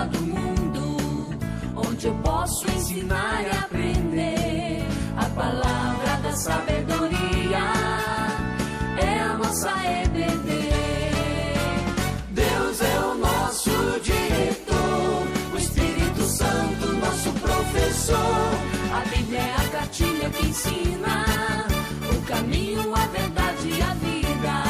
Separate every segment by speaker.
Speaker 1: do mundo, onde eu posso ensinar e aprender. A palavra da sabedoria é a nossa EBD. Deus é o nosso diretor, o Espírito Santo nosso professor. A Bíblia é a cartilha que ensina o caminho, a verdade e a vida.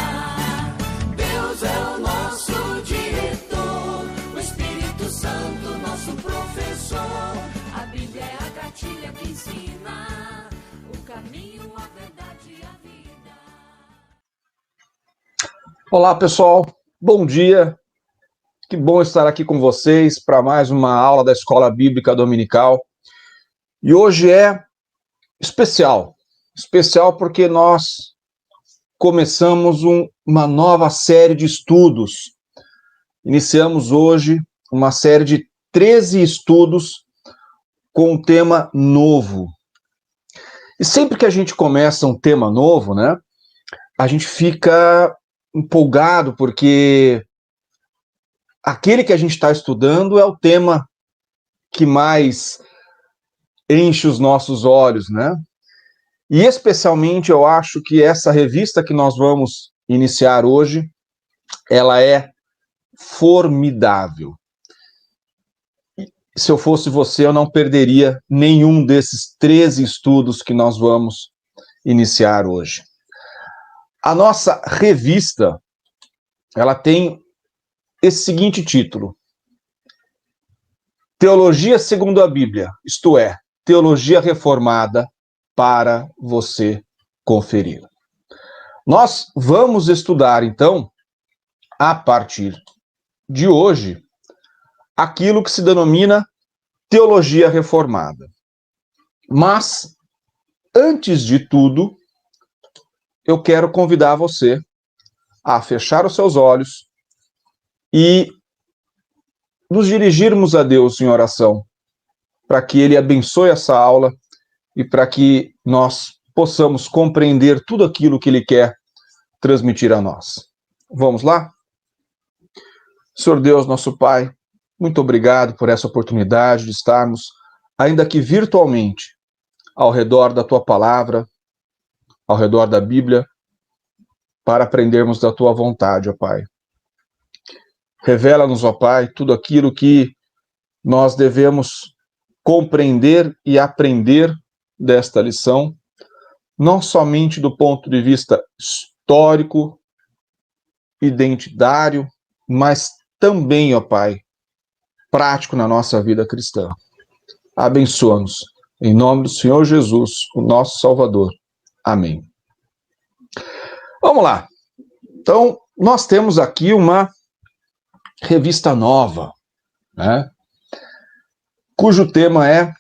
Speaker 1: Deus é o nosso diretor, o Espírito Santo nosso professor. A Bíblia é a cartilha que ensina o caminho, a verdade e a vida.
Speaker 2: Olá, pessoal. Bom dia. Que bom estar aqui com vocês para mais uma aula da Escola Bíblica Dominical. E hoje é especial porque nós começamos uma nova série de estudos. Iniciamos hoje uma série de 13 estudos com um tema novo. E sempre que a gente começa um tema novo, né, a gente fica empolgado porque aquele que a gente está estudando é o tema que mais enche os nossos olhos, né? E especialmente eu acho que essa revista que nós vamos iniciar hoje, ela é formidável. Se eu fosse você, eu não perderia nenhum desses 13 estudos que nós vamos iniciar hoje. A nossa revista, ela tem esse seguinte título: Teologia segundo a Bíblia, isto é, Teologia Reformada para você conferir. Nós vamos estudar, então, a partir de hoje, aquilo que se denomina Teologia Reformada. Mas, antes de tudo, eu quero convidar você a fechar os seus olhos e nos dirigirmos a Deus em oração, para que Ele abençoe essa aula e para que nós possamos compreender tudo aquilo que Ele quer transmitir a nós. Vamos lá? Senhor Deus, nosso Pai, muito obrigado por essa oportunidade de estarmos, ainda que virtualmente, ao redor da Tua Palavra, ao redor da Bíblia, para aprendermos da Tua vontade, ó Pai. Revela-nos, ó Pai, tudo aquilo que nós devemos compreender e aprender desta lição, não somente do ponto de vista histórico, identitário, mas também, ó Pai, prático na nossa vida cristã. Abençoa-nos. Em nome do Senhor Jesus, o nosso Salvador. Amém. Vamos lá. Então, nós temos aqui uma revista nova, né, cujo tema é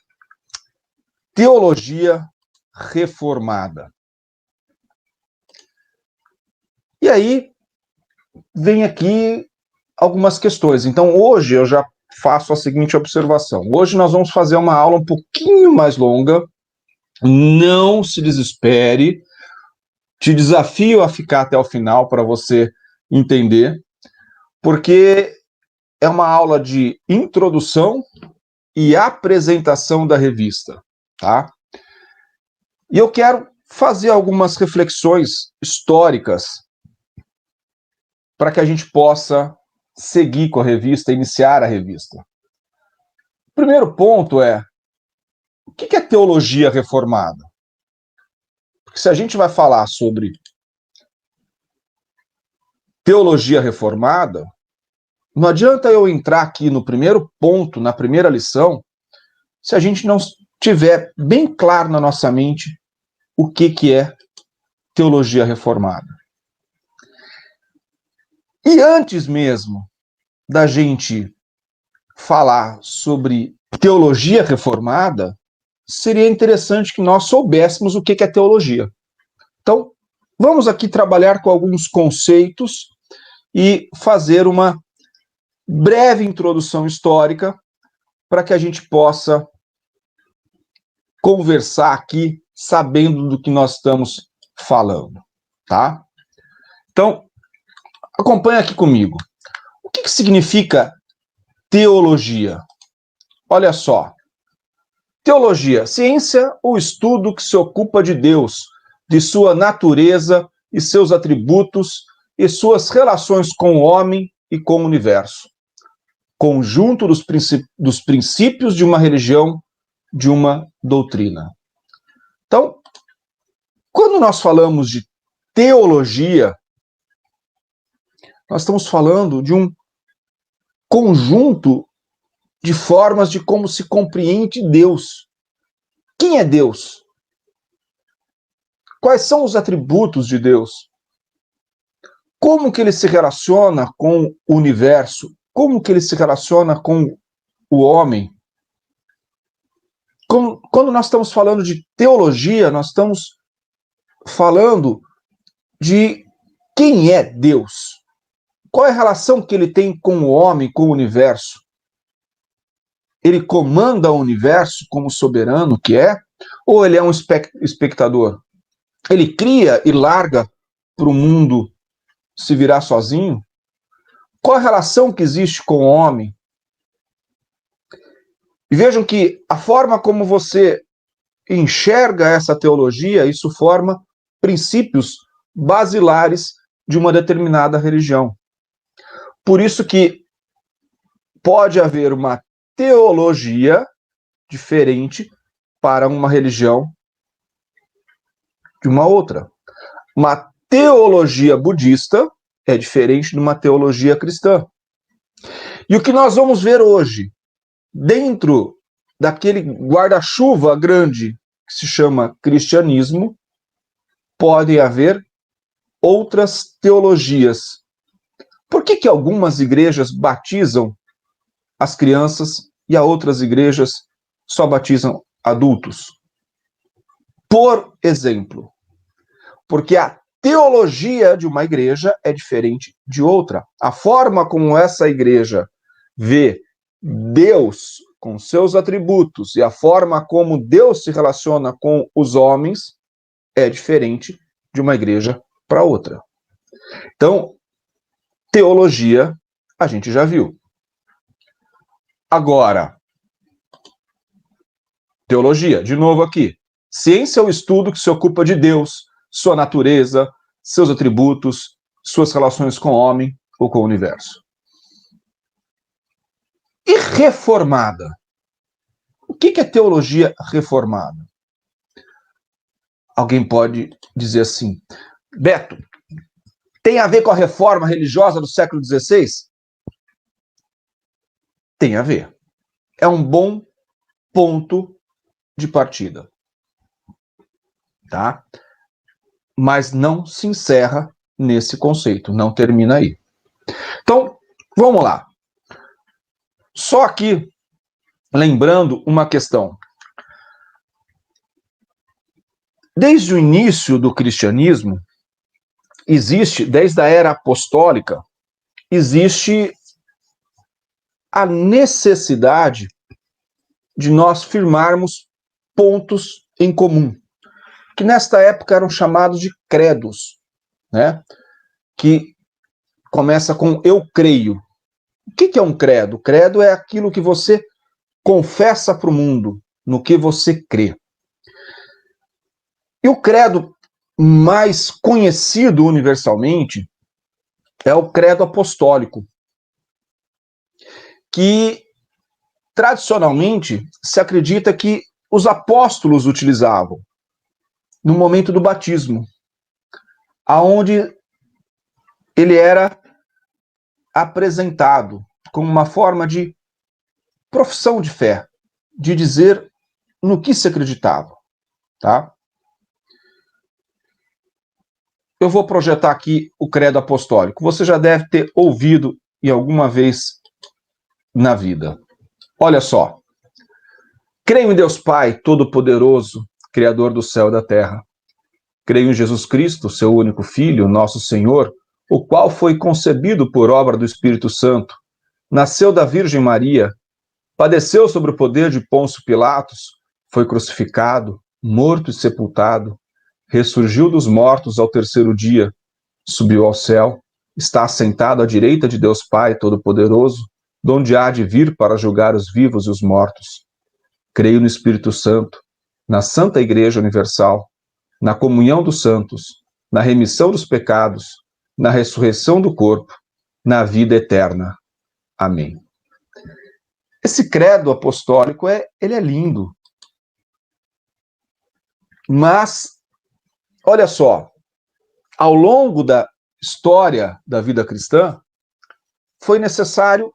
Speaker 2: Teologia Reformada. E aí, vem aqui algumas questões. Então, hoje eu já faço a seguinte observação. Hoje nós vamos fazer uma aula um pouquinho mais longa. Não se desespere. Te desafio a ficar até o final para você entender, porque é uma aula de introdução e apresentação da revista, tá? E eu quero fazer algumas reflexões históricas para que a gente possa seguir com a revista, iniciar a revista. O primeiro ponto é: o que é teologia reformada? Porque se a gente vai falar sobre teologia reformada, não adianta eu entrar aqui no primeiro ponto, na primeira lição, se a gente não tiver bem claro na nossa mente o que é teologia reformada. E antes mesmo da gente falar sobre teologia reformada, seria interessante que nós soubéssemos o que é teologia. Então, vamos aqui trabalhar com alguns conceitos e fazer uma breve introdução histórica para que a gente possa conversar aqui sabendo do que nós estamos falando, tá? Então, acompanha aqui comigo. O que significa teologia? Olha só. Teologia, ciência ou estudo que se ocupa de Deus, de sua natureza e seus atributos e suas relações com o homem e com o universo. Conjunto dos princípios de uma religião, de uma doutrina. Então, quando nós falamos de teologia, nós estamos falando de um conjunto de formas de como se compreende Deus. Quem é Deus? Quais são os atributos de Deus? Como que ele se relaciona com o universo? Como que ele se relaciona com o homem? Quando nós estamos falando de teologia, nós estamos falando de quem é Deus. Qual é a relação que ele tem com o homem, com o universo? Ele comanda o universo como soberano que é? Ou ele é um espectador? Ele cria e larga para o mundo se virar sozinho? Qual a relação que existe com o homem? E vejam que a forma como você enxerga essa teologia, isso forma princípios basilares de uma determinada religião. Por isso que pode haver uma teologia diferente para uma religião de uma outra. Uma teologia budista é diferente de uma teologia cristã. E o que nós vamos ver hoje, dentro daquele guarda-chuva grande que se chama cristianismo, pode haver outras teologias. Por que algumas igrejas batizam as crianças e outras igrejas só batizam adultos? Por exemplo, porque a teologia de uma igreja é diferente de outra. A forma como essa igreja vê Deus com seus atributos e a forma como Deus se relaciona com os homens é diferente de uma igreja para outra. Então, teologia a gente já viu. Agora, teologia, de novo aqui. Ciência é o estudo que se ocupa de Deus, sua natureza, seus atributos, suas relações com o homem ou com o universo. E reformada? O que é teologia reformada? Alguém pode dizer assim, Beto, tem a ver com a reforma religiosa do século XVI? Tem a ver. É um bom ponto de partida. Tá? Mas não se encerra nesse conceito, não termina aí. Então, vamos lá. Só aqui, lembrando uma questão. Desde o início do cristianismo, desde a era apostólica, existe a necessidade de nós firmarmos pontos em comum, que nesta época eram chamados de credos, né? Que começa com eu creio. O que é um credo? Credo é aquilo que você confessa para o mundo, no que você crê. E o credo mais conhecido universalmente é o credo apostólico, que tradicionalmente se acredita que os apóstolos utilizavam no momento do batismo, aonde ele era apresentado como uma forma de profissão de fé, de dizer no que se acreditava, tá? Eu vou projetar aqui o credo apostólico. Você já deve ter ouvido em alguma vez na vida. Olha só. Creio em Deus Pai Todo-Poderoso, Criador do céu e da terra. Creio em Jesus Cristo, seu único Filho, nosso Senhor, o qual foi concebido por obra do Espírito Santo, nasceu da Virgem Maria, padeceu sob o poder de Pôncio Pilatos, foi crucificado, morto e sepultado, ressurgiu dos mortos ao terceiro dia, subiu ao céu, está assentado à direita de Deus Pai Todo-Poderoso, donde há de vir para julgar os vivos e os mortos. Creio no Espírito Santo, na Santa Igreja Universal, na comunhão dos santos, na remissão dos pecados, na ressurreição do corpo, na vida eterna. Amém. Esse credo apostólico, ele é lindo. Mas, olha só, ao longo da história da vida cristã, foi necessário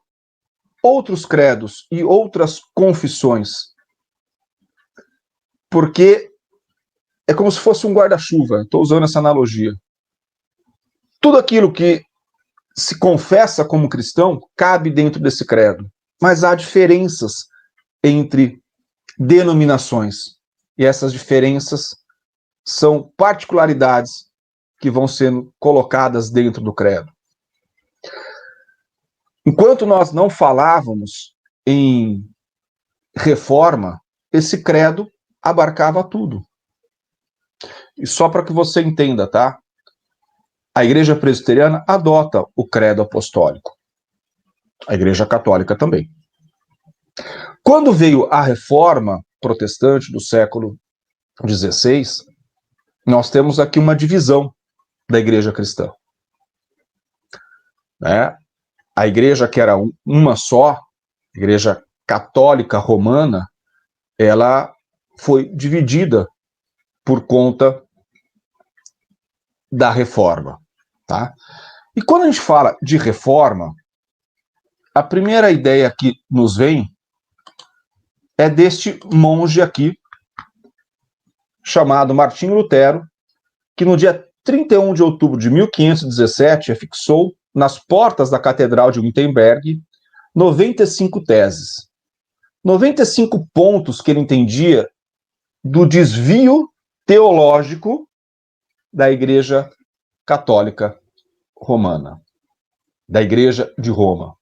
Speaker 2: outros credos e outras confissões. Porque é como se fosse um guarda-chuva, estou usando essa analogia. Tudo aquilo que se confessa como cristão cabe dentro desse credo, mas há diferenças entre denominações, e essas diferenças são particularidades que vão sendo colocadas dentro do credo. Enquanto nós não falávamos em reforma, esse credo abarcava tudo. E só para que você entenda, tá? A Igreja Presbiteriana adota o credo apostólico. A Igreja Católica também. Quando veio a Reforma Protestante do século XVI, nós temos aqui uma divisão da Igreja Cristã. Né? A Igreja que era uma só, a Igreja Católica Romana, ela foi dividida por conta da Reforma. Tá? E quando a gente fala de reforma, a primeira ideia que nos vem é deste monge aqui, chamado Martinho Lutero, que no dia 31 de outubro de 1517 afixou nas portas da Catedral de Wittenberg 95 teses. 95 pontos que ele entendia do desvio teológico da Igreja Católica Romana, da Igreja de Roma.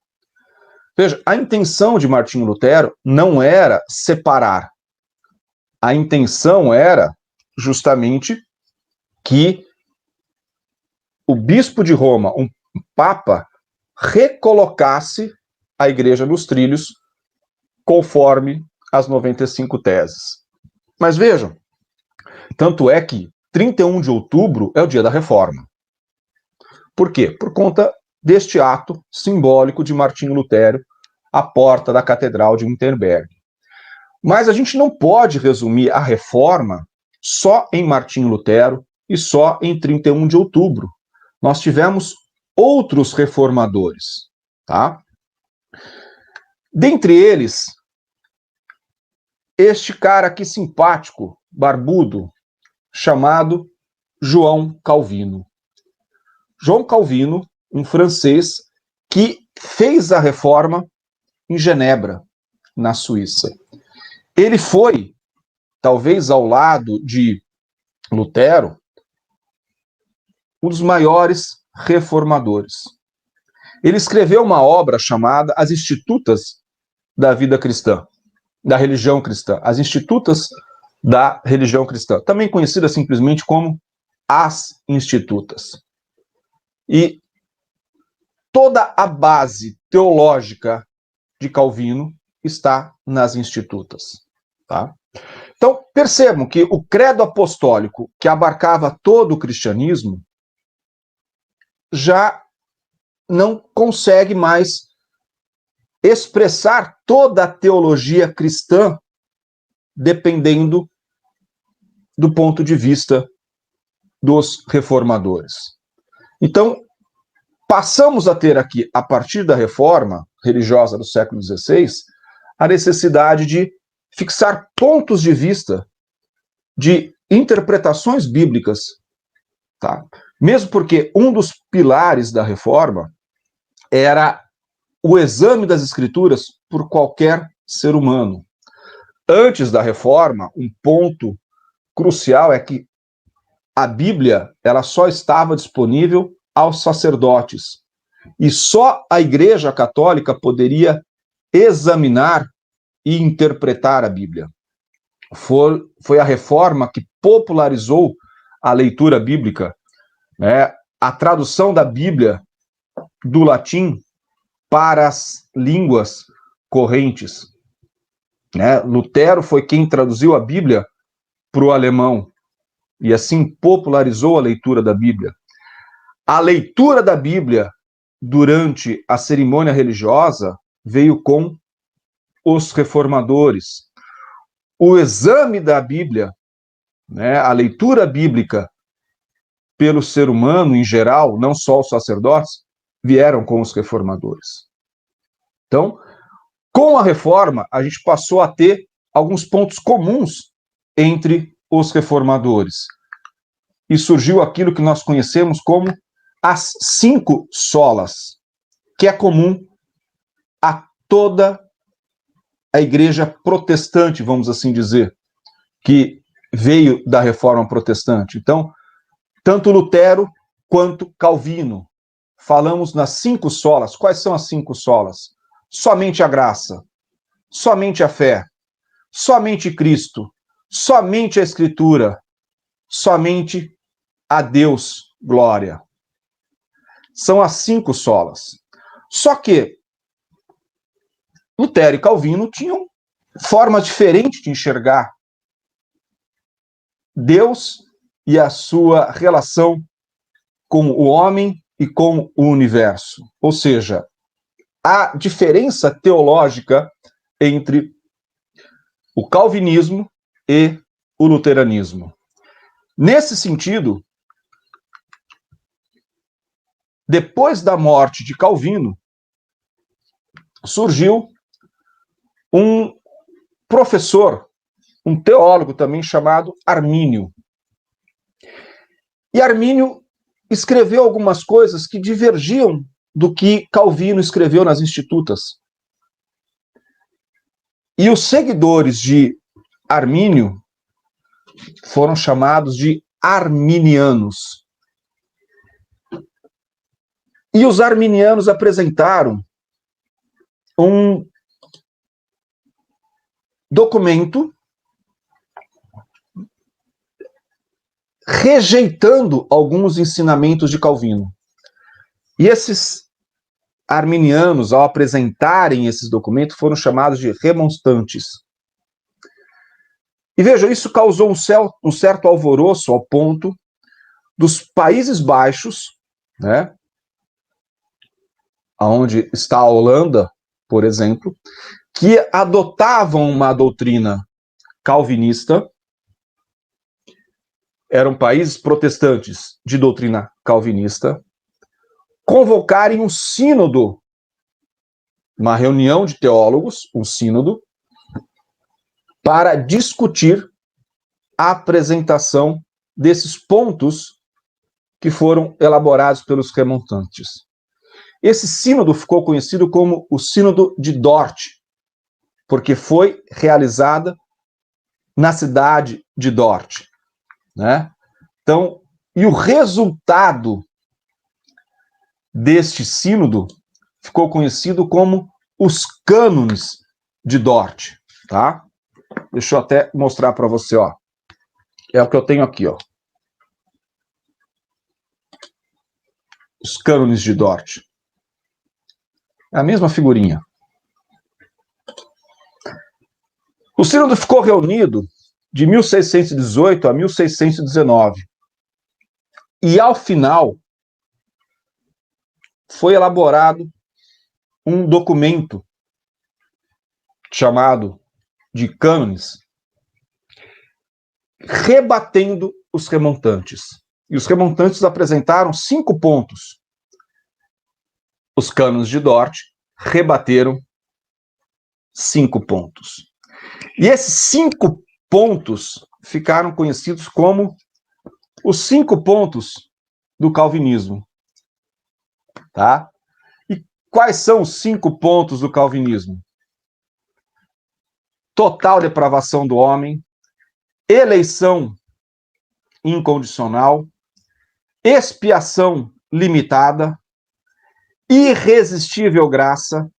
Speaker 2: Veja, a intenção de Martinho Lutero não era separar. A intenção era justamente que o bispo de Roma, um papa, recolocasse a Igreja nos trilhos conforme as 95 teses. Mas vejam, tanto é que 31 de outubro é o dia da Reforma. Por quê? Por conta deste ato simbólico de Martinho Lutero à porta da Catedral de Wittenberg. Mas a gente não pode resumir a Reforma só em Martinho Lutero e só em 31 de outubro. Nós tivemos outros reformadores, tá? Dentre eles, este cara aqui simpático, barbudo, chamado João Calvino. João Calvino, um francês que fez a reforma em Genebra, na Suíça. Ele foi, talvez ao lado de Lutero, um dos maiores reformadores. Ele escreveu uma obra chamada As Institutas da Vida Cristã, da Religião Cristã. As Institutas da Religião Cristã, também conhecida simplesmente como As Institutas. E toda a base teológica de Calvino está nas Institutas. Tá? Então, percebam que o credo apostólico, que abarcava todo o cristianismo, já não consegue mais expressar toda a teologia cristã dependendo do ponto de vista dos reformadores. Então, passamos a ter aqui, a partir da reforma religiosa do século XVI, a necessidade de fixar pontos de vista de interpretações bíblicas, tá? Mesmo porque um dos pilares da reforma era o exame das escrituras por qualquer ser humano. Antes da reforma, um ponto crucial é que a Bíblia ela só estava disponível aos sacerdotes. E só a Igreja Católica poderia examinar e interpretar a Bíblia. Foi a reforma que popularizou a leitura bíblica, né? A tradução da Bíblia do latim para as línguas correntes, né? Lutero foi quem traduziu a Bíblia para o alemão e assim popularizou a leitura da Bíblia. A leitura da Bíblia durante a cerimônia religiosa veio com os reformadores. O exame da Bíblia, né, a leitura bíblica pelo ser humano em geral, não só os sacerdotes, vieram com os reformadores. Então, com a reforma, a gente passou a ter alguns pontos comuns entre os reformadores. E surgiu aquilo que nós conhecemos como as 5 solas, que é comum a toda a igreja protestante, vamos assim dizer, que veio da reforma protestante. Então, tanto Lutero quanto Calvino, falamos nas 5 solas. Quais são as 5 solas? Somente a graça, somente a fé, somente Cristo, somente a Escritura, somente a Deus glória. São as 5 solas. Só que Lutero e Calvino tinham formas diferentes de enxergar Deus e a sua relação com o homem e com o universo. Ou seja, a diferença teológica entre o calvinismo e o luteranismo. Nesse sentido, depois da morte de Calvino, surgiu um professor, um teólogo também chamado Armínio. E Armínio escreveu algumas coisas que divergiam do que Calvino escreveu nas Institutas. E os seguidores de Armínio foram chamados de arminianos. E os arminianos apresentaram um documento rejeitando alguns ensinamentos de Calvino. E esses arminianos, ao apresentarem esses documentos, foram chamados de remonstrantes. E veja, isso causou um certo alvoroço ao ponto dos Países Baixos, né, onde está a Holanda, por exemplo, que adotavam uma doutrina calvinista, eram países protestantes de doutrina calvinista, convocarem um sínodo, uma reunião de teólogos, um sínodo, para discutir a apresentação desses pontos que foram elaborados pelos remonstrantes. Esse sínodo ficou conhecido como o Sínodo de Dort, porque foi realizada na cidade de Dort, né? Então, e o resultado deste sínodo ficou conhecido como os cânones de Dort, tá? Deixa eu até mostrar para você, ó. É o que eu tenho aqui, ó. Os cânones de Dort. É a mesma figurinha. O sínodo ficou reunido de 1618 a 1619. E, ao final, foi elaborado um documento chamado de cânones, rebatendo os remontantes. E os remontantes apresentaram 5 pontos. Os cânones de Dort rebateram 5 pontos. E esses 5 pontos ficaram conhecidos como os 5 pontos do calvinismo. Tá? E quais são os 5 pontos do calvinismo? Total depravação do homem, eleição incondicional, expiação limitada, irresistível graça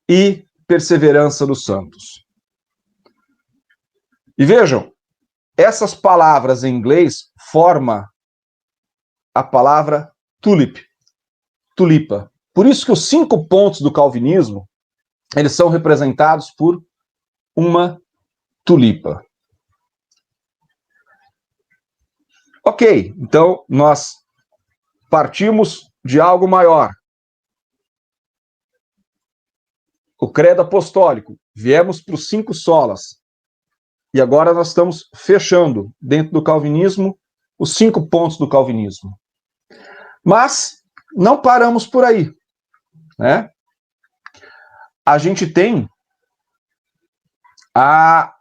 Speaker 2: e perseverança dos santos. E vejam, essas palavras em inglês formam a palavra tulip, tulipa. Por isso que os 5 pontos do calvinismo, eles são representados por uma tulipa. Ok, então nós partimos de algo maior. O credo apostólico, viemos para os 5 solas. E agora nós estamos fechando, dentro do calvinismo, os 5 pontos do calvinismo. Mas não paramos por aí, né? A gente tem a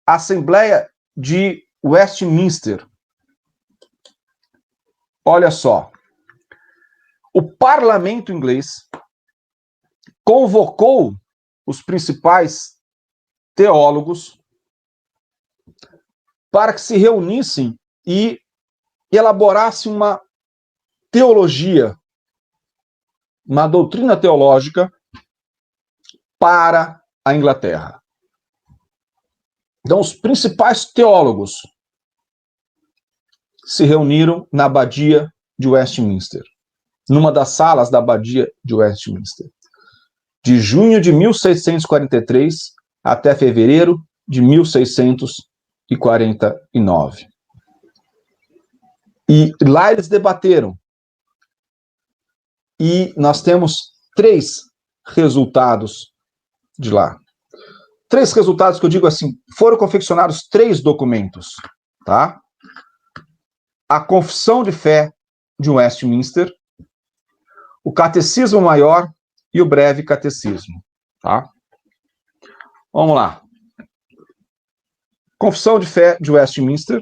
Speaker 2: Assembleia de Westminster. Olha só. O parlamento inglês convocou os principais teólogos para que se reunissem e elaborassem uma teologia, uma doutrina teológica para a Inglaterra. Então, os principais teólogos se reuniram na abadia de Westminster, numa das salas da abadia de Westminster, de junho de 1643 até fevereiro de 1649. E lá eles debateram. E nós temos 3 resultados de lá. 3 resultados que eu digo assim, foram confeccionados 3 documentos, tá? A Confissão de Fé de Westminster, o Catecismo Maior e o Breve Catecismo, tá? Vamos lá. Confissão de Fé de Westminster.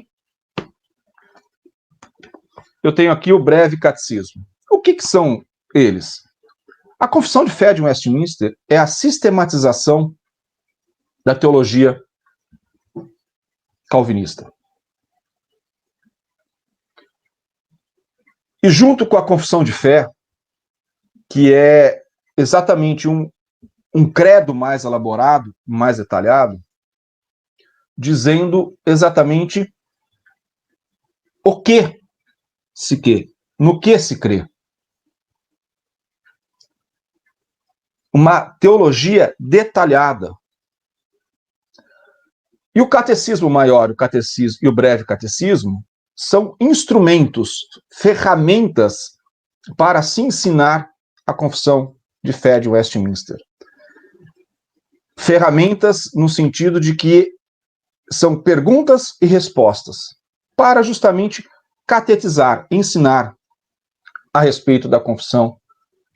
Speaker 2: Eu tenho aqui o Breve Catecismo. O que são eles? A Confissão de Fé de Westminster é a sistematização da teologia calvinista. E junto com a Confissão de Fé, que é exatamente um credo mais elaborado, mais detalhado, dizendo exatamente o que se quer, no que se crê. Uma teologia detalhada. E o Catecismo Maior, o Catecismo e o Breve Catecismo são instrumentos, ferramentas para se ensinar a Confissão de Fé de Westminster. Ferramentas no sentido de que são perguntas e respostas para justamente catetizar, ensinar a respeito da Confissão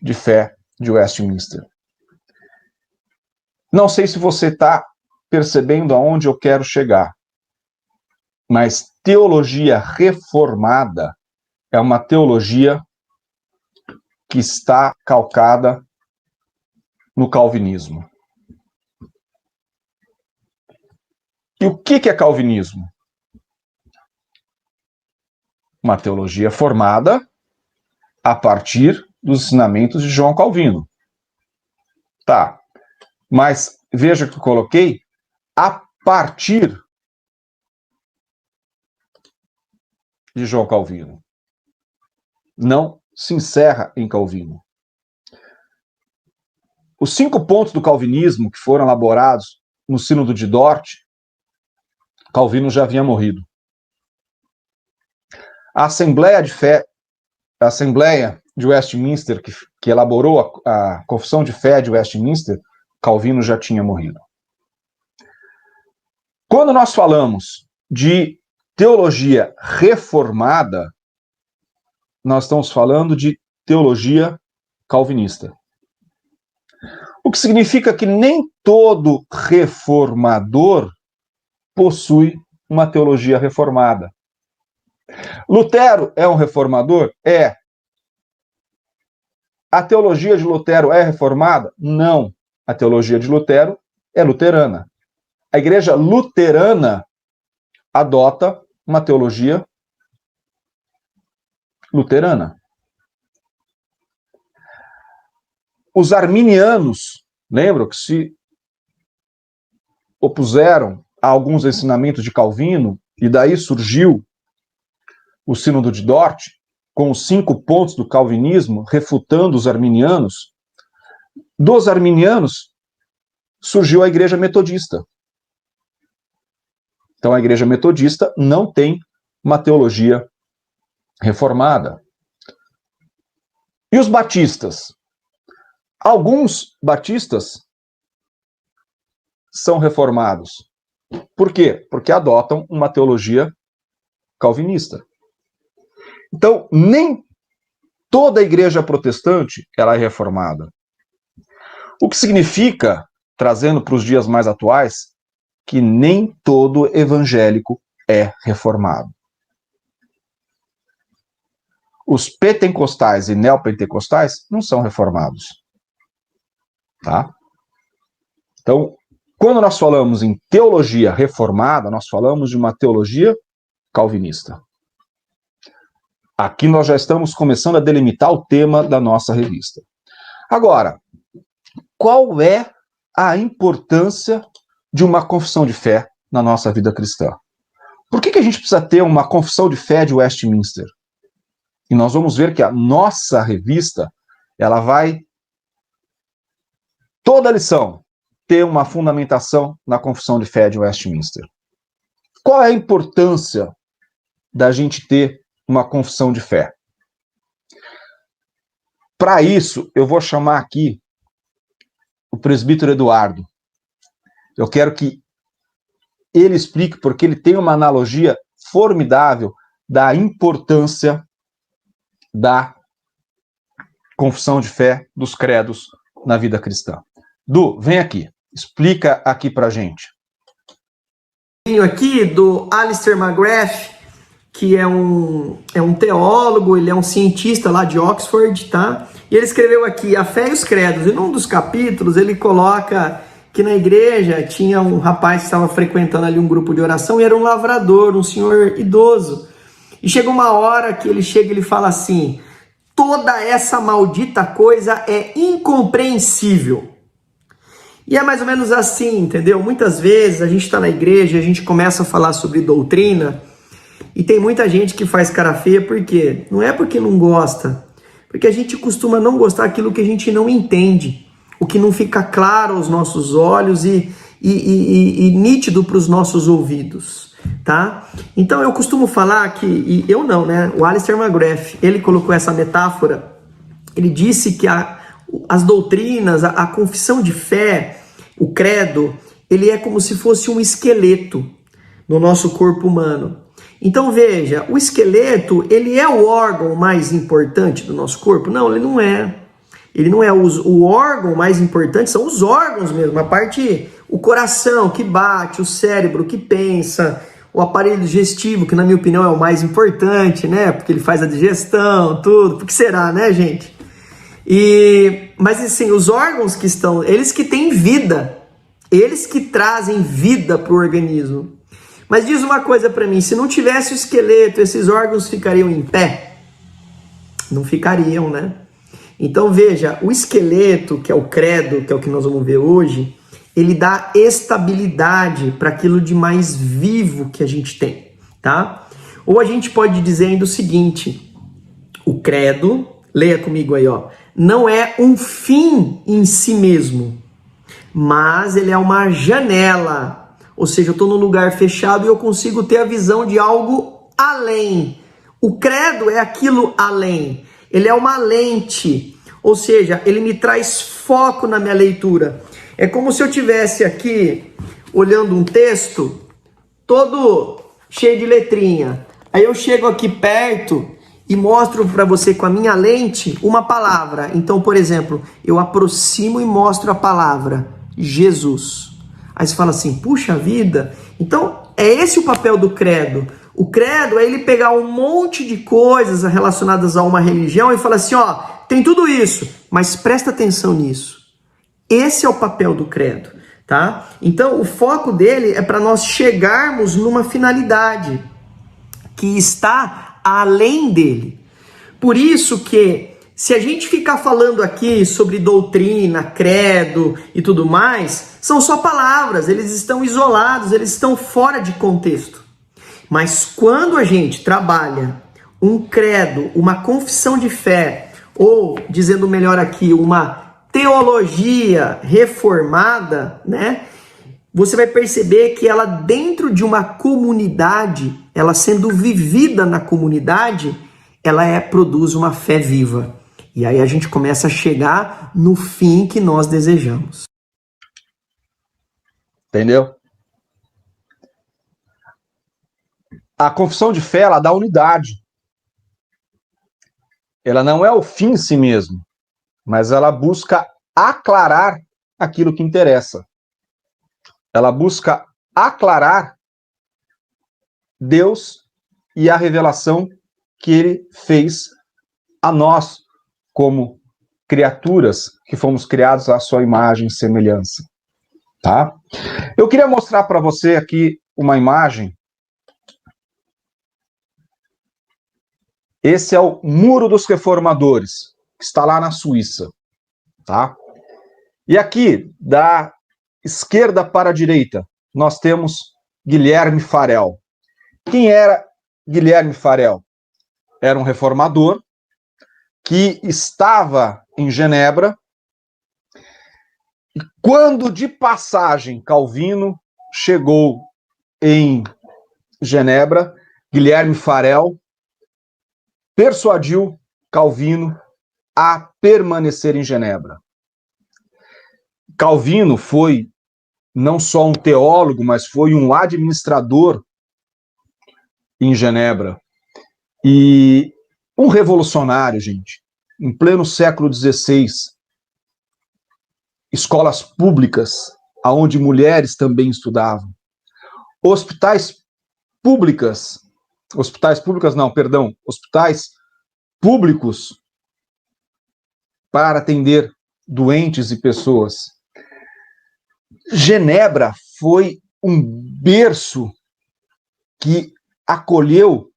Speaker 2: de Fé de Westminster. Não sei se você está percebendo aonde eu quero chegar, mas teologia reformada é uma teologia que está calcada no calvinismo. E o que é calvinismo? Uma teologia formada a partir dos ensinamentos de João Calvino. Tá. Mas veja que eu coloquei a partir de João Calvino. Não se encerra em Calvino. Os 5 pontos do calvinismo que foram elaborados no Sínodo de Dort, Calvino já havia morrido. A Assembleia de Fé, a Assembleia de Westminster, que elaborou a Confissão de Fé de Westminster, Calvino já tinha morrido. Quando nós falamos de teologia reformada, nós estamos falando de teologia calvinista. O que significa que nem todo reformador possui uma teologia reformada. Lutero é um reformador? É. A teologia de Lutero é reformada? Não. A teologia de Lutero é luterana. A igreja luterana adota uma teologia luterana. Os arminianos, lembram que se opuseram a alguns ensinamentos de Calvino, e daí surgiu o Sínodo de Dort, com os 5 pontos do calvinismo, refutando os arminianos, dos arminianos surgiu a Igreja Metodista. Então a Igreja Metodista não tem uma teologia reformada. E os batistas? Alguns batistas são reformados. Por quê? Porque adotam uma teologia calvinista. Então, nem toda a igreja protestante ela é reformada. O que significa, trazendo para os dias mais atuais, que nem todo evangélico é reformado. Os pentecostais e neopentecostais não são reformados. Tá? Então, quando nós falamos em teologia reformada, nós falamos de uma teologia calvinista. Aqui nós já estamos começando a delimitar o tema da nossa revista. Agora, qual é a importância de uma confissão de fé na nossa vida cristã? Por que a gente precisa ter uma confissão de fé de Westminster? E nós vamos ver que a nossa revista, ela vai, toda a lição, ter uma fundamentação na confissão de fé de Westminster. Qual é a importância da gente ter uma confissão de fé? Para isso, eu vou chamar aqui o presbítero Eduardo. Eu quero que ele explique, porque ele tem uma analogia formidável da importância da confissão de fé dos credos na vida cristã. Du, vem aqui, explica aqui pra gente.
Speaker 3: Aqui do Alistair McGrath, que é um teólogo, ele é um cientista lá de Oxford, tá? E ele escreveu aqui A Fé e os Credos, e num dos capítulos ele coloca que na igreja tinha um rapaz que estava frequentando ali um grupo de oração e era um lavrador, um senhor idoso. E chega uma hora que ele chega e ele fala assim: toda essa maldita coisa é incompreensível. E é mais ou menos assim, entendeu? Muitas vezes a gente está na igreja, a gente começa a falar sobre doutrina e tem muita gente que faz cara feia, por quê? Não é porque não gosta, porque a gente costuma não gostar daquilo que a gente não entende, o que não fica claro aos nossos olhos e nítido para os nossos ouvidos, tá? Então eu costumo falar que, e eu não, né? O Alistair McGrath, ele colocou essa metáfora, ele disse que as doutrinas, a confissão de fé, o credo, ele é como se fosse um esqueleto no nosso corpo humano. Então veja, o esqueleto, ele é o órgão mais importante do nosso corpo? Não, ele não é. Ele não é. O órgão mais importante são os órgãos mesmo, a parte, o coração que bate, o cérebro que pensa, o aparelho digestivo, que na minha opinião é o mais importante, né? Porque ele faz a digestão, tudo. Por que será, né, gente? Mas assim, os órgãos que estão, eles que têm vida, eles que trazem vida para o organismo. Mas diz uma coisa para mim, se não tivesse o esqueleto, esses órgãos ficariam em pé? Não ficariam, né? Então veja, o esqueleto, que é o credo, que é o que nós vamos ver hoje, ele dá estabilidade para aquilo de mais vivo que a gente tem, tá? Ou a gente pode dizer ainda o seguinte, o credo, leia comigo aí, ó, não é um fim em si mesmo, mas ele é uma janela. Ou seja, eu estou num lugar fechado e eu consigo ter a visão de algo além. O credo é aquilo além. Ele é uma lente. Ou seja, ele me traz foco na minha leitura. É como se eu estivesse aqui olhando um texto todo cheio de letrinha. Aí eu chego aqui perto e mostro para você com a minha lente uma palavra. Então, por exemplo, eu aproximo e mostro a palavra Jesus. Aí você fala assim, puxa vida, então é esse o papel do credo. O credo é ele pegar um monte de coisas relacionadas a uma religião e falar assim, ó, tem tudo isso, mas presta atenção nisso. Esse é o papel do credo, tá? Então o foco dele é para nós chegarmos numa finalidade que está além dele. Por isso que se a gente ficar falando aqui sobre doutrina, credo e tudo mais, são só palavras, eles estão isolados, eles estão fora de contexto. Mas quando a gente trabalha um credo, uma confissão de fé, ou, dizendo melhor aqui, uma teologia reformada, né? Você vai perceber que ela, dentro de uma comunidade, ela sendo vivida na comunidade, ela produz uma fé viva. E aí a gente começa a chegar no fim que nós desejamos.
Speaker 2: Entendeu? A confissão de fé, ela dá unidade. Ela não é o fim em si mesmo, mas ela busca aclarar aquilo que interessa. Ela busca aclarar Deus e a revelação que Ele fez a nós, como criaturas que fomos criados à sua imagem e semelhança. Tá? Eu queria mostrar para você aqui uma imagem. Esse é o Muro dos Reformadores, que está lá na Suíça. Tá? E aqui, da esquerda para a direita, nós temos Guilherme Farel. Quem era Guilherme Farel? Era um reformador que estava em Genebra, e quando de passagem Calvino chegou em Genebra, Guilherme Farel persuadiu Calvino a permanecer em Genebra. Calvino foi não só um teólogo, mas foi um administrador em Genebra. E um revolucionário, gente. Em pleno século XVI, escolas públicas, onde mulheres também estudavam. Hospitais públicos para atender doentes e pessoas. Genebra foi um berço que acolheu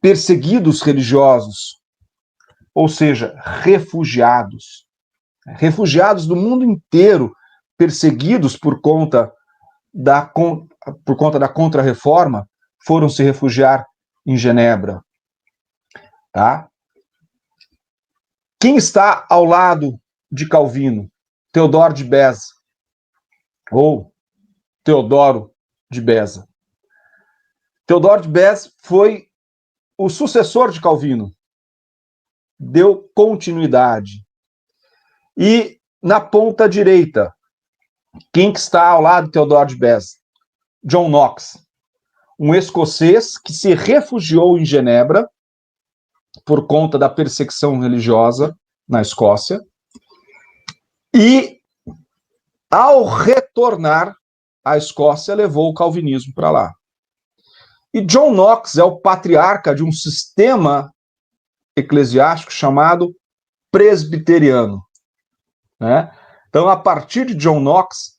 Speaker 2: perseguidos religiosos, ou seja, refugiados do mundo inteiro, perseguidos por conta da Contra-Reforma, foram se refugiar em Genebra. Tá? Quem está ao lado de Calvino? Teodoro de Beza, ou Teodoro de Beza. Teodoro de Beza foi o sucessor de Calvino, deu continuidade. E na ponta direita, quem que está ao lado de Teodoro de Beza? John Knox, um escocês que se refugiou em Genebra por conta da perseguição religiosa na Escócia, e ao retornar à Escócia levou o calvinismo para lá. E John Knox é o patriarca de um sistema eclesiástico chamado presbiteriano. Né? Então, a partir de John Knox,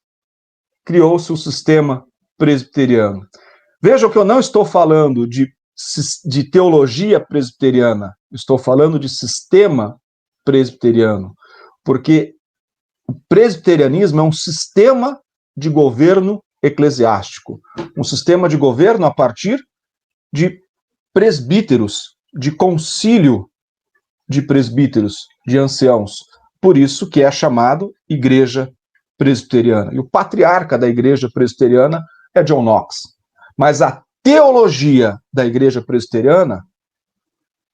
Speaker 2: criou-se o sistema presbiteriano. Veja que eu não estou falando de teologia presbiteriana, estou falando de sistema presbiteriano, porque o presbiterianismo é um sistema de governo eclesiástico, um sistema de governo a partir de presbíteros, de concílio de presbíteros, de anciãos. Por isso que é chamado Igreja Presbiteriana. E o patriarca da Igreja Presbiteriana é John Knox. Mas a teologia da Igreja Presbiteriana,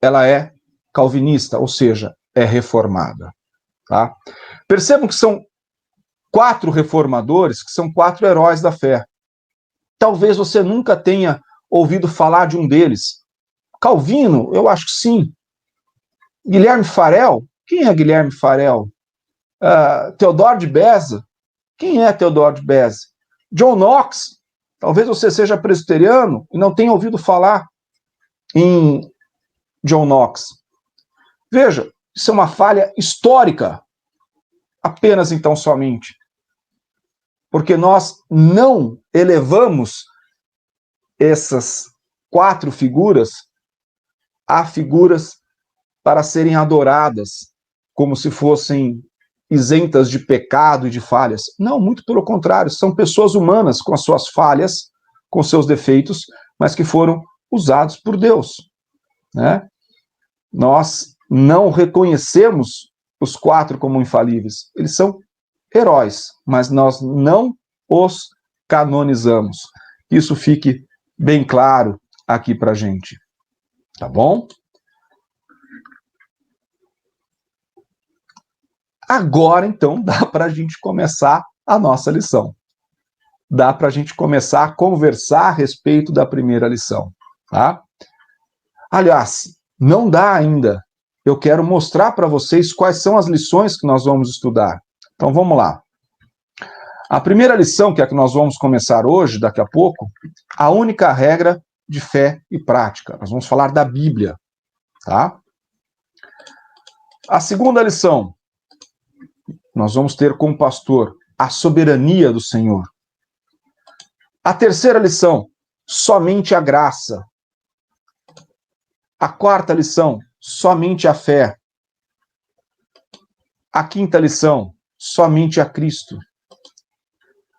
Speaker 2: ela é calvinista, ou seja, é reformada. Tá? Percebam que são 4 reformadores, que são 4 heróis da fé. Talvez você nunca tenha ouvido falar de um deles. Calvino, eu acho que sim. Guilherme Farel, quem é Guilherme Farel? Teodoro de Beza, quem é Teodoro de Beza? John Knox, talvez você seja presbiteriano e não tenha ouvido falar em John Knox. Veja, isso é uma falha histórica, apenas então somente. Porque nós não elevamos essas 4 figuras a figuras para serem adoradas, como se fossem isentas de pecado e de falhas. Não, muito pelo contrário, são pessoas humanas com as suas falhas, com seus defeitos, mas que foram usados por Deus. né? Nós não reconhecemos os 4 como infalíveis. Eles são heróis, mas nós não os canonizamos. Isso fique bem claro aqui para a gente. Tá bom? Agora, então, dá para a gente começar a nossa lição. Dá para a gente começar a conversar a respeito da primeira lição, tá? Aliás, não dá ainda. Eu quero mostrar para vocês quais são as lições que nós vamos estudar. Então, vamos lá. A primeira lição, que é a que nós vamos começar hoje, daqui a pouco, a única regra de fé e prática. Nós vamos falar da Bíblia, tá? A segunda lição, nós vamos ter como pastor a soberania do Senhor. A terceira lição, somente a graça. A quarta lição, somente a fé. A quinta lição, somente a Cristo.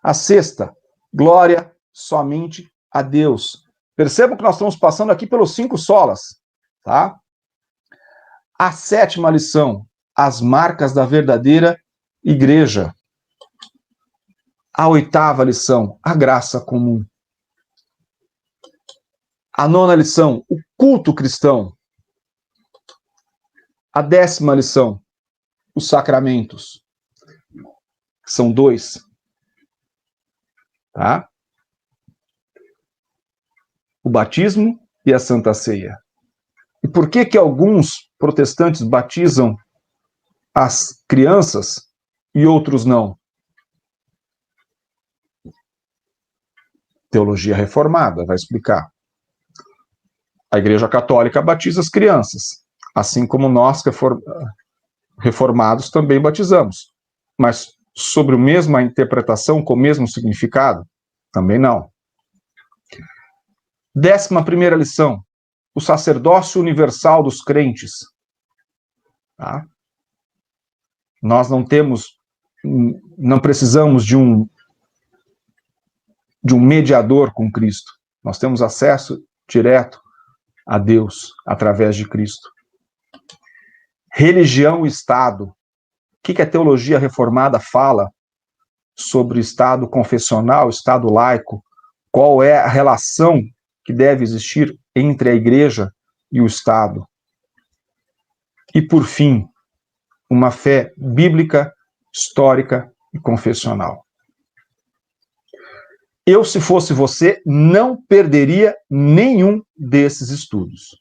Speaker 2: A sexta, glória somente a Deus. Percebam que nós estamos passando aqui pelos 5 solas, tá? A sétima lição, as marcas da verdadeira igreja. A oitava lição, a graça comum. A nona lição, o culto cristão. A 10ª lição, os sacramentos. São 2. Tá? O batismo e a Santa Ceia. E por que alguns protestantes batizam as crianças e outros não? Teologia reformada vai explicar. A Igreja Católica batiza as crianças, assim como nós, reformados, também batizamos. Mas sobre a mesma interpretação, com o mesmo significado? Também não. 11ª lição, o sacerdócio universal dos crentes. Tá? Nós não precisamos de um mediador com Cristo. Nós temos acesso direto a Deus através de Cristo. Religião e Estado. O que a teologia reformada fala sobre o Estado confessional, o Estado laico? Qual é a relação que deve existir entre a Igreja e o Estado? E, por fim, uma fé bíblica, histórica e confessional. Eu, se fosse você, não perderia nenhum desses estudos.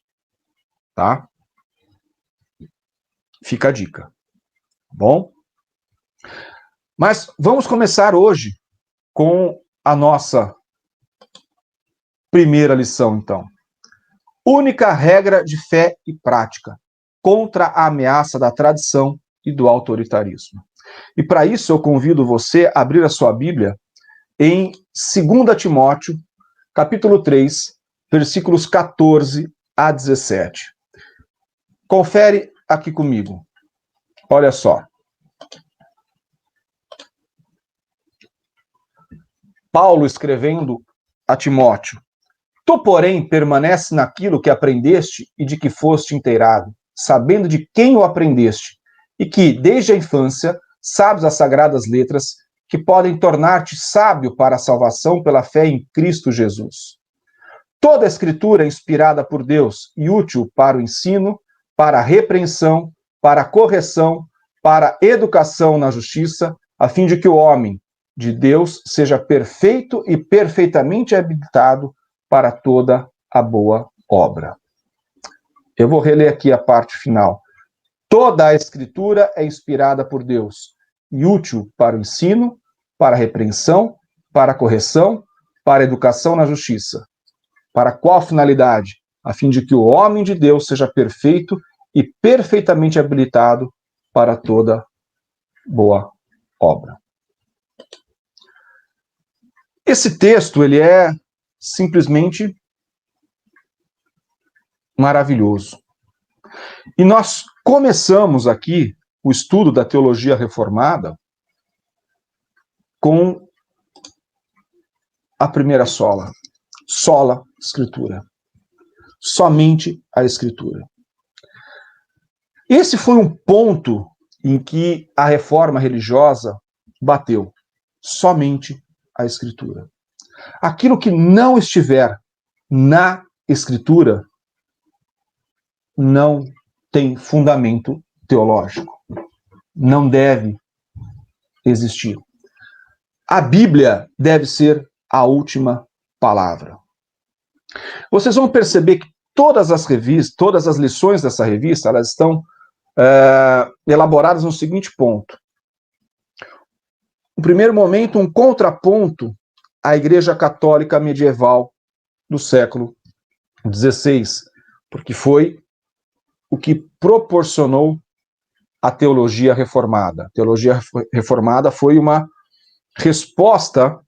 Speaker 2: Tá? Fica a dica. Bom? Mas vamos começar hoje com a nossa primeira lição, então. Única regra de fé e prática contra a ameaça da tradição e do autoritarismo. E para isso eu convido você a abrir a sua Bíblia em 2 Timóteo, capítulo 3, versículos 14 a 17. Confere aqui comigo. Olha só. Paulo escrevendo a Timóteo: Tu, porém, permanece naquilo que aprendeste e de que foste inteirado, sabendo de quem o aprendeste, e que, desde a infância, sabes as sagradas letras que podem tornar-te sábio para a salvação pela fé em Cristo Jesus. Toda a Escritura é inspirada por Deus e útil para o ensino, para a repreensão, para a correção, para a educação na justiça, a fim de que o homem de Deus seja perfeito e perfeitamente habilitado para toda a boa obra. Eu vou reler aqui a parte final. Toda a Escritura é inspirada por Deus e útil para o ensino, para a repreensão, para a correção, para a educação na justiça. Para qual finalidade? A fim de que o homem de Deus seja perfeito e perfeitamente habilitado para toda boa obra. Esse texto, ele é simplesmente maravilhoso. E nós começamos aqui o estudo da teologia reformada com a primeira sola Escritura. somente a Escritura. Esse foi um ponto em que a reforma religiosa bateu. Somente a Escritura. Aquilo que não estiver na Escritura não tem fundamento teológico. Não deve existir. A Bíblia deve ser a última palavra. Vocês vão perceber que todas as revistas, todas as lições dessa revista, elas estão elaboradas no seguinte ponto. No primeiro momento, um contraponto à Igreja Católica medieval do século XVI, porque foi o que proporcionou a teologia reformada. A teologia reformada foi uma resposta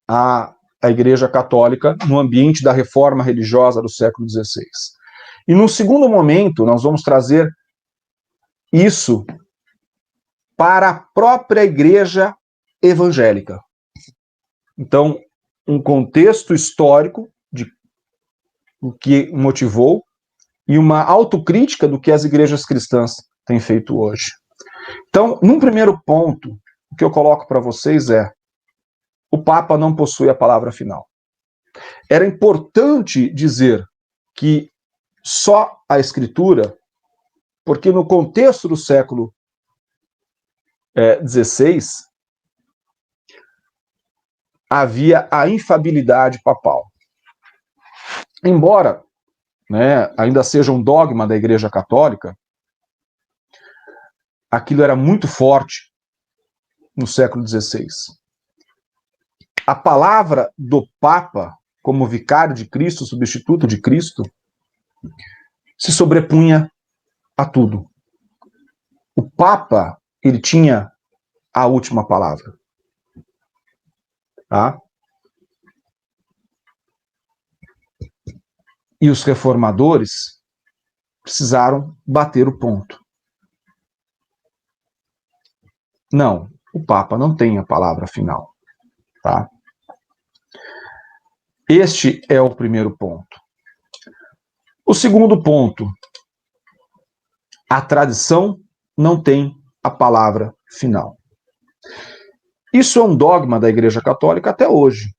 Speaker 2: à Igreja Católica no ambiente da reforma religiosa do século XVI. E no segundo momento, nós vamos trazer isso para a própria Igreja evangélica. Então, um contexto histórico de o que motivou e uma autocrítica do que as igrejas cristãs têm feito hoje. Então, num primeiro ponto, o que eu coloco para vocês é: o Papa não possui a palavra final. Era importante dizer que só a Escritura, porque no contexto do século XVI, havia a infabilidade papal. Embora ainda seja um dogma da Igreja Católica, aquilo era muito forte no século XVI. A palavra do Papa, como vicário de Cristo, substituto de Cristo, se sobrepunha a tudo. O Papa, ele tinha a última palavra. Tá? E os reformadores precisaram bater o ponto. Não, o Papa não tem a palavra final. Tá? Este é o primeiro ponto. O segundo ponto: a tradição não tem a palavra final. Isso é um dogma da Igreja Católica até hoje.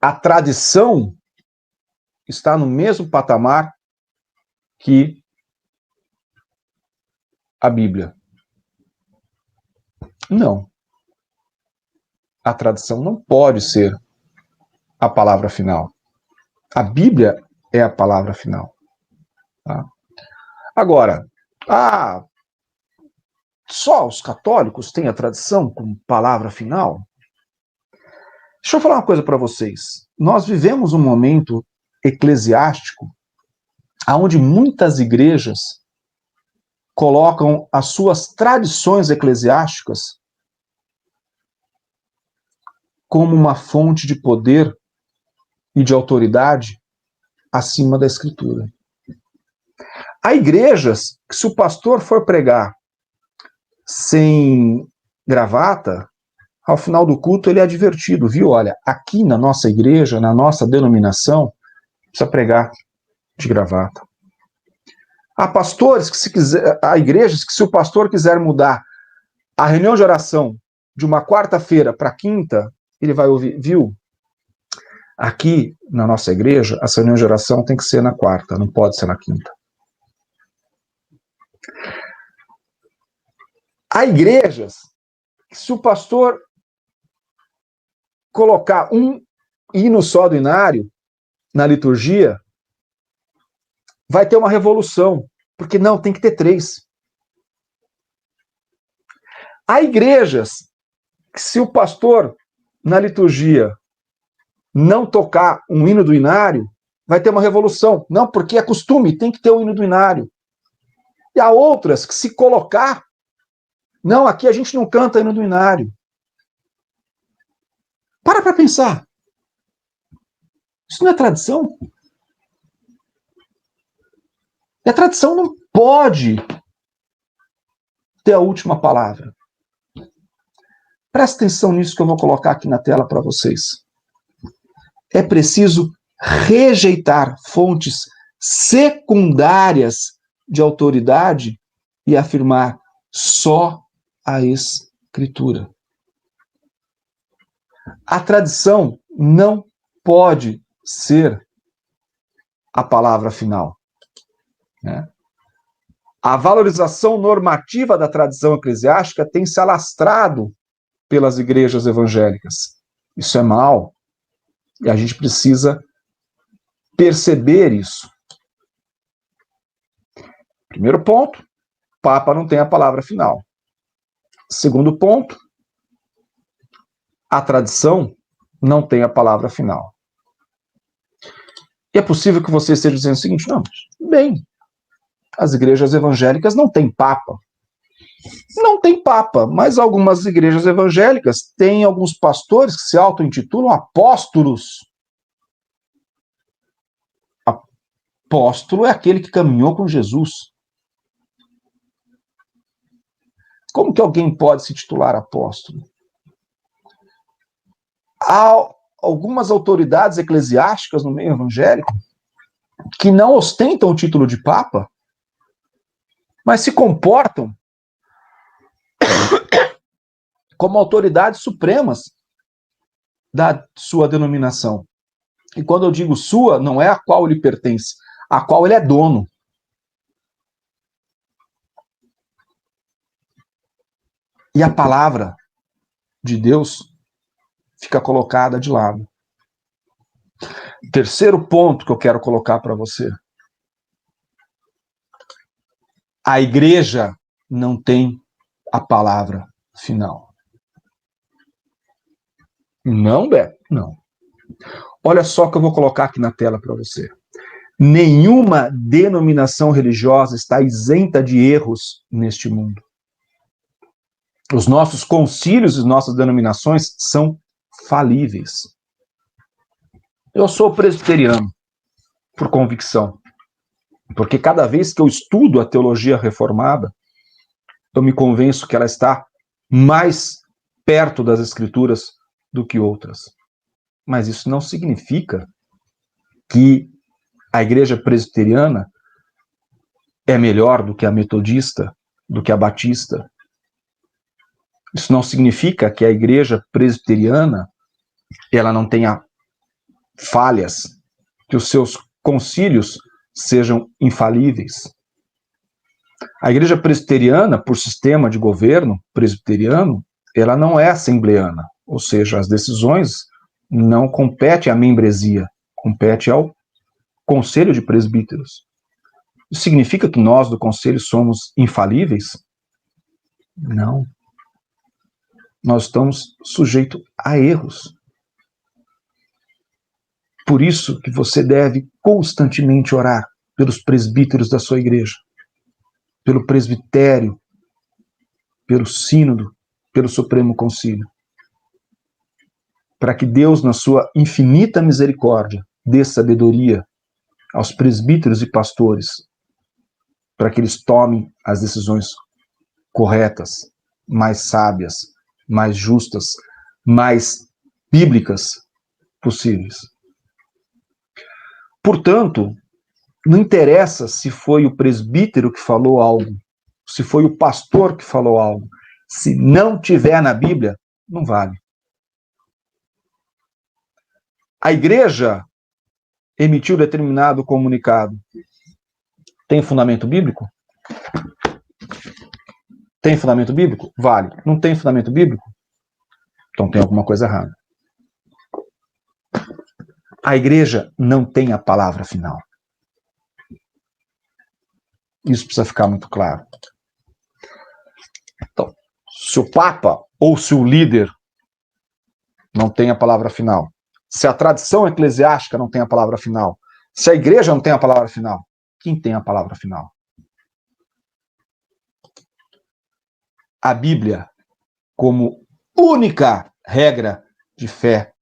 Speaker 2: A tradição está no mesmo patamar que a Bíblia. Não. A tradição não pode ser a palavra final. A Bíblia é a palavra final. Tá? Agora, só os católicos têm a tradição como palavra final? Deixa eu falar uma coisa para vocês. Nós vivemos um momento eclesiástico onde muitas igrejas colocam as suas tradições eclesiásticas como uma fonte de poder e de autoridade acima da Escritura. Há igrejas que, se o pastor for pregar sem gravata, ao final do culto ele é advertido, viu? Olha, aqui na nossa igreja, na nossa denominação, precisa pregar de gravata. Há pastores que, há igrejas que, se o pastor quiser mudar a reunião de oração de uma quarta-feira para quinta, ele vai ouvir, viu? Aqui na nossa igreja, a reunião de oração tem que ser na quarta, não pode ser na quinta. Há igrejas que, se o pastor colocar um hino só do inário na liturgia, vai ter uma revolução, porque não, tem que ter 3. Há igrejas que, se o pastor na liturgia não tocar um hino do inário, vai ter uma revolução. Não, porque é costume, tem que ter o hino do inário. E há outras que, se colocar, não, aqui a gente não canta hino do inário. Para pensar. Isso não é tradição? E a tradição não pode ter a última palavra. Presta atenção nisso que eu vou colocar aqui na tela para vocês. É preciso rejeitar fontes secundárias de autoridade e afirmar só a Escritura. A tradição não pode ser a palavra final, né? A valorização normativa da tradição eclesiástica tem se alastrado pelas igrejas evangélicas. Isso é mal. E a gente precisa perceber isso. Primeiro ponto, o Papa não tem a palavra final. Segundo ponto, a tradição não tem a palavra final. E é possível que você esteja dizendo o seguinte: não, bem, as igrejas evangélicas não têm Papa. Não tem Papa, mas algumas igrejas evangélicas têm alguns pastores que se auto-intitulam apóstolos. Apóstolo é aquele que caminhou com Jesus. Como que alguém pode se titular apóstolo? Há algumas autoridades eclesiásticas no meio evangélico que não ostentam o título de Papa, mas se comportam como autoridades supremas da sua denominação. E quando eu digo sua, não é a qual lhe pertence, a qual ele é dono. E a palavra de Deus fica colocada de lado. Terceiro ponto que eu quero colocar para você. A igreja não tem a palavra final. Não, Beto? Não. Olha só o que eu vou colocar aqui na tela para você. Nenhuma denominação religiosa está isenta de erros neste mundo. Os nossos concílios e nossas denominações são falíveis. Eu sou presbiteriano por convicção, porque cada vez que eu estudo a teologia reformada, eu me convenço que ela está mais perto das Escrituras do que outras. Mas isso não significa que a igreja presbiteriana é melhor do que a metodista, do que a batista. Isso não significa que a igreja presbiteriana ela não tenha falhas, que os seus concílios sejam infalíveis. A igreja presbiteriana, por sistema de governo presbiteriano, ela não é assembleana, ou seja, as decisões não competem à membresia, compete ao conselho de presbíteros. Isso significa que nós do conselho somos infalíveis? Não. Nós estamos sujeitos a erros. Por isso que você deve constantemente orar pelos presbíteros da sua igreja, pelo presbitério, pelo sínodo, pelo Supremo Concílio, para que Deus, na sua infinita misericórdia, dê sabedoria aos presbíteros e pastores, para que eles tomem as decisões corretas, mais sábias, mais justas, mais bíblicas possíveis. Portanto, não interessa se foi o presbítero que falou algo, se foi o pastor que falou algo. Se não tiver na Bíblia, não vale. A igreja emitiu determinado comunicado. Tem fundamento bíblico? Tem fundamento bíblico? Vale. Não tem fundamento bíblico? Então tem alguma coisa errada. A igreja não tem a palavra final. Isso precisa ficar muito claro. Então, se o Papa ou se o líder não tem a palavra final, se a tradição eclesiástica não tem a palavra final, se a igreja não tem a palavra final, quem tem a palavra final? A Bíblia como única regra de fé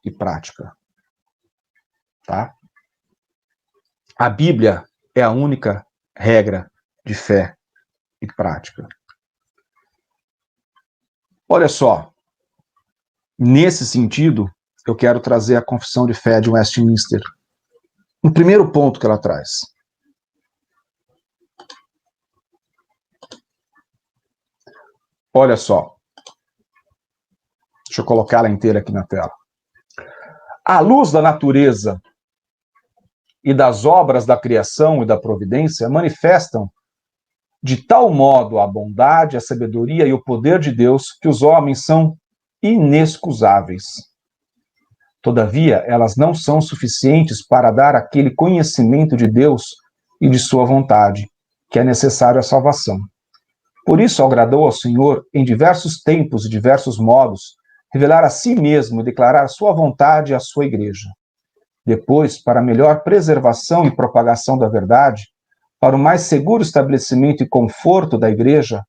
Speaker 2: e prática. Tá? A Bíblia é a única regra de fé e prática. Olha só, nesse sentido, eu quero trazer a Confissão de Fé de Westminster no primeiro ponto que ela traz. Olha só. Deixa eu colocar ela inteira aqui na tela. À luz da natureza e das obras da criação e da providência, manifestam de tal modo a bondade, a sabedoria e o poder de Deus que os homens são inexcusáveis. Todavia, elas não são suficientes para dar aquele conhecimento de Deus e de sua vontade, que é necessário à salvação. Por isso, agradou ao Senhor, em diversos tempos e diversos modos, revelar a si mesmo e declarar sua vontade à sua igreja. Depois, para melhor preservação e propagação da verdade, para o mais seguro estabelecimento e conforto da igreja,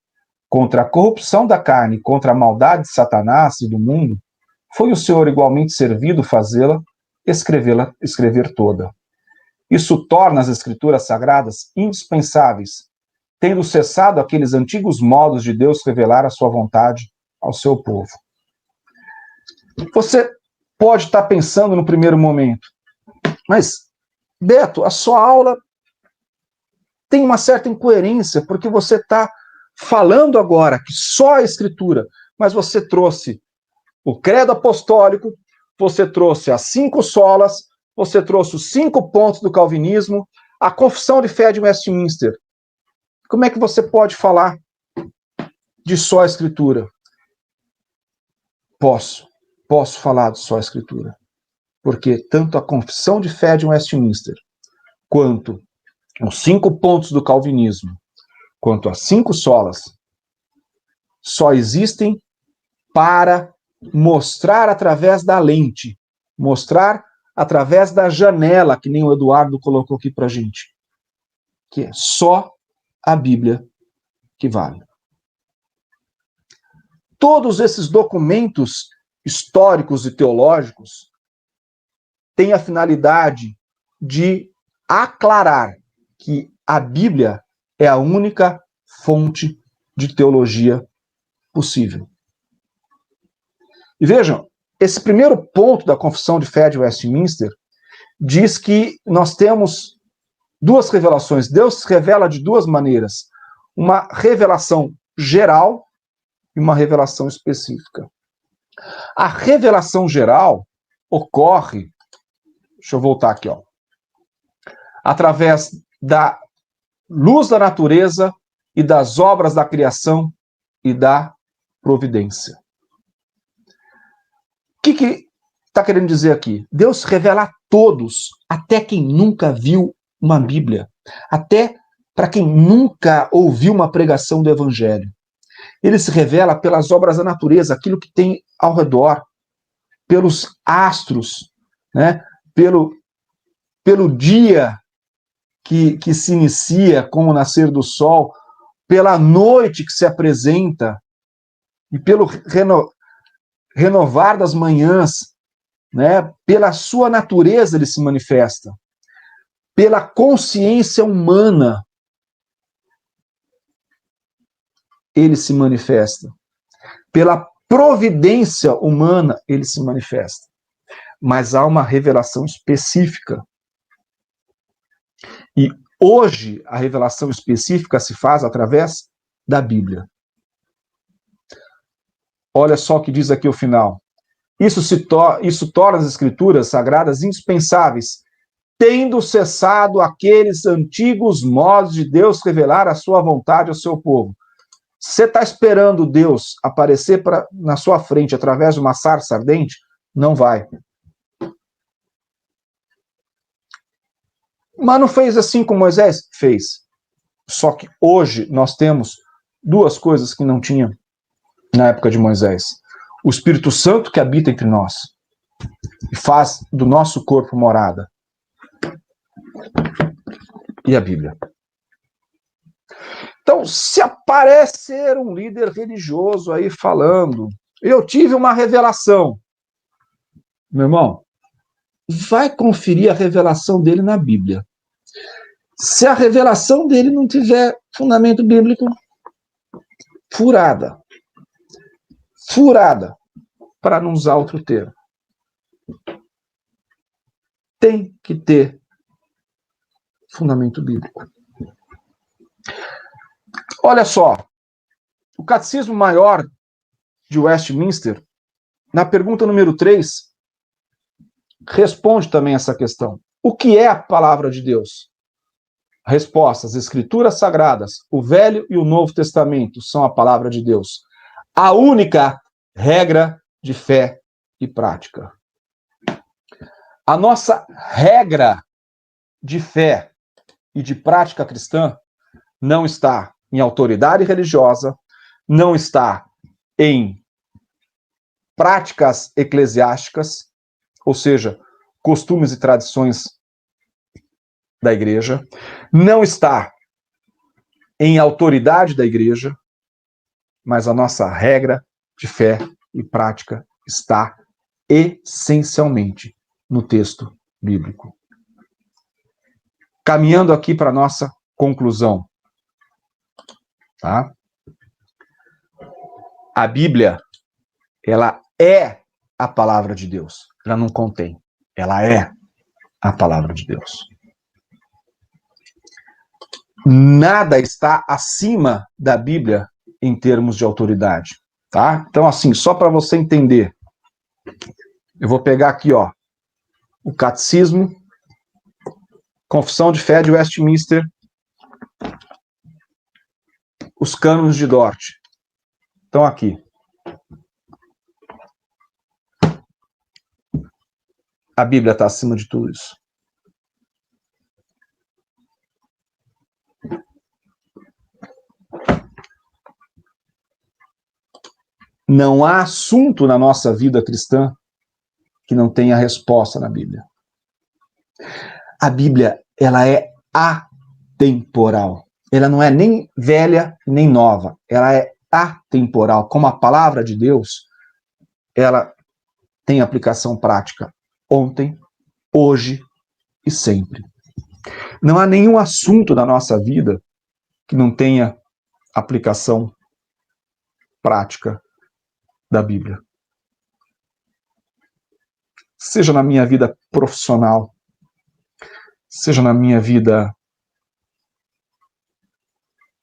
Speaker 2: contra a corrupção da carne e contra a maldade de Satanás e do mundo, foi o Senhor igualmente servido fazê-la, escrever toda. Isso torna as Escrituras Sagradas indispensáveis, tendo cessado aqueles antigos modos de Deus revelar a sua vontade ao seu povo. Você pode estar pensando no primeiro momento, mas, Beto, a sua aula tem uma certa incoerência, porque você está falando agora que só a Escritura, mas você trouxe o credo apostólico, você trouxe as 5 solas, você trouxe os 5 pontos do calvinismo, a confissão de fé de Westminster. Como é que você pode falar de só a Escritura? Posso falar de só a Escritura. Porque tanto a confissão de fé de Westminster, quanto os 5 pontos do calvinismo, quanto as 5 solas, só existem para mostrar através da lente, mostrar através da janela, que nem o Eduardo colocou aqui pra gente, que é só a Bíblia que vale. Todos esses documentos históricos e teológicos têm a finalidade de aclarar que a Bíblia é a única fonte de teologia possível. E vejam, esse primeiro ponto da confissão de fé de Westminster diz que nós temos 2 revelações. Deus se revela de 2 maneiras. Uma revelação geral e uma revelação específica. A revelação geral ocorre, deixa eu voltar aqui, ó, através da luz da natureza e das obras da criação e da providência. O que está querendo dizer aqui? Deus se revela a todos, até quem nunca viu uma Bíblia, até para quem nunca ouviu uma pregação do Evangelho. Ele se revela pelas obras da natureza, aquilo que tem ao redor, pelos astros, né? pelo dia que se inicia com o nascer do sol, pela noite que se apresenta e pelo renovar das manhãs, né? Pela sua natureza ele se manifesta, pela consciência humana ele se manifesta, pela providência humana ele se manifesta. Mas há uma revelação específica. E hoje a revelação específica se faz através da Bíblia. Olha só o que diz aqui o final. Isso torna as Escrituras Sagradas indispensáveis, tendo cessado aqueles antigos modos de Deus revelar a sua vontade ao seu povo. Você está esperando Deus aparecer na sua frente através de uma sarça ardente? Não vai. Mas não fez assim com Moisés? Fez. Só que hoje nós temos 2 coisas que não tinha na época de Moisés. O Espírito Santo que habita entre nós e faz do nosso corpo morada. E a Bíblia. Então, se aparecer um líder religioso aí falando, eu tive uma revelação, meu irmão, vai conferir a revelação dele na Bíblia. Se a revelação dele não tiver fundamento bíblico, furada. Furada, para não usar outro termo. Tem que ter fundamento bíblico. Olha só, o Catecismo Maior de Westminster, na pergunta número 3, responde também essa questão. O que é a palavra de Deus? Resposta: as Escrituras Sagradas, o Velho e o Novo Testamento são a palavra de Deus. A única regra de fé e prática. A nossa regra de fé e de prática cristã não está em autoridade religiosa, não está em práticas eclesiásticas, ou seja, costumes e tradições da igreja, não está em autoridade da igreja, mas a nossa regra de fé e prática está essencialmente no texto bíblico. Caminhando aqui para a nossa conclusão, tá? A Bíblia, ela é a palavra de Deus. Ela não contém. Ela é a palavra de Deus. Nada está acima da Bíblia em termos de autoridade, tá? Então, assim, só para você entender, eu vou pegar aqui, ó, o Catecismo, Confissão de Fé de Westminster, os cânones de Dort. Estão aqui. A Bíblia está acima de tudo isso. Não há assunto na nossa vida cristã que não tenha resposta na Bíblia. A Bíblia, ela é atemporal. Ela não é nem velha, nem nova. Ela é atemporal. Como a palavra de Deus, ela tem aplicação prática ontem, hoje e sempre. Não há nenhum assunto na nossa vida que não tenha aplicação prática da Bíblia. Seja na minha vida profissional, seja na minha vida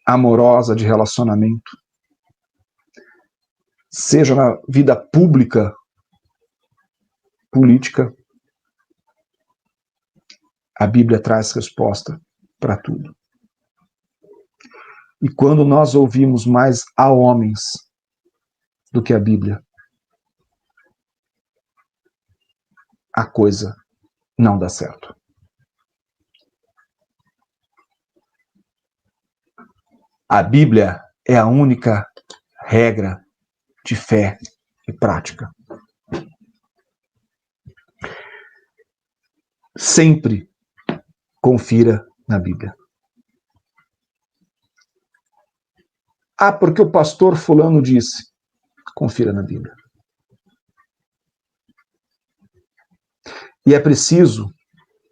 Speaker 2: amorosa de relacionamento, seja na vida pública, política, a Bíblia traz resposta para tudo. E quando nós ouvimos mais a homens do que a Bíblia, a coisa não dá certo. A Bíblia é a única regra de fé e prática. Sempre confira na Bíblia. Ah, porque o pastor fulano disse. Confira na Bíblia. E é preciso,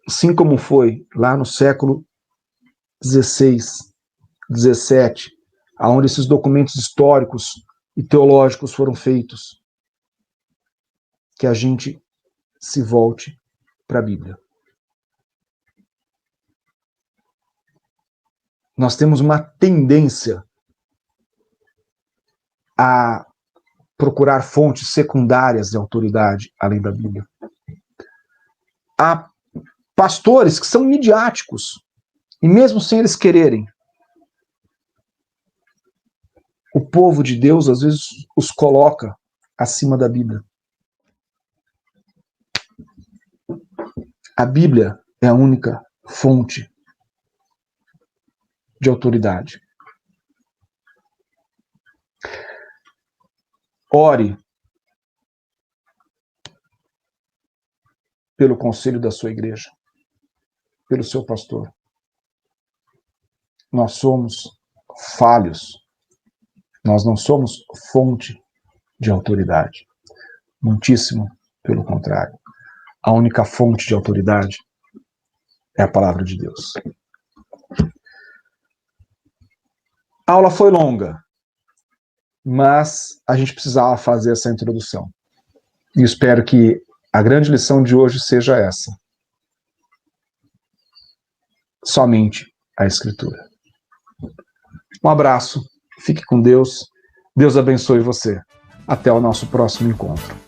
Speaker 2: assim como foi lá no século XVI, XVII, onde esses documentos históricos e teológicos foram feitos, que a gente se volte para a Bíblia. Nós temos uma tendência a procurar fontes secundárias de autoridade além da Bíblia. Há pastores que são midiáticos, e mesmo sem eles quererem, o povo de Deus às vezes os coloca acima da Bíblia. A Bíblia é a única fonte de autoridade. Ore pelo conselho da sua igreja, pelo seu pastor. Nós somos falhos. Nós não somos fonte de autoridade. Muitíssimo pelo contrário. A única fonte de autoridade é a palavra de Deus. A aula foi longa, mas a gente precisava fazer essa introdução. E espero que a grande lição de hoje seja essa. somente a Escritura. Um abraço, fique com Deus, Deus abençoe você. Até o nosso próximo encontro.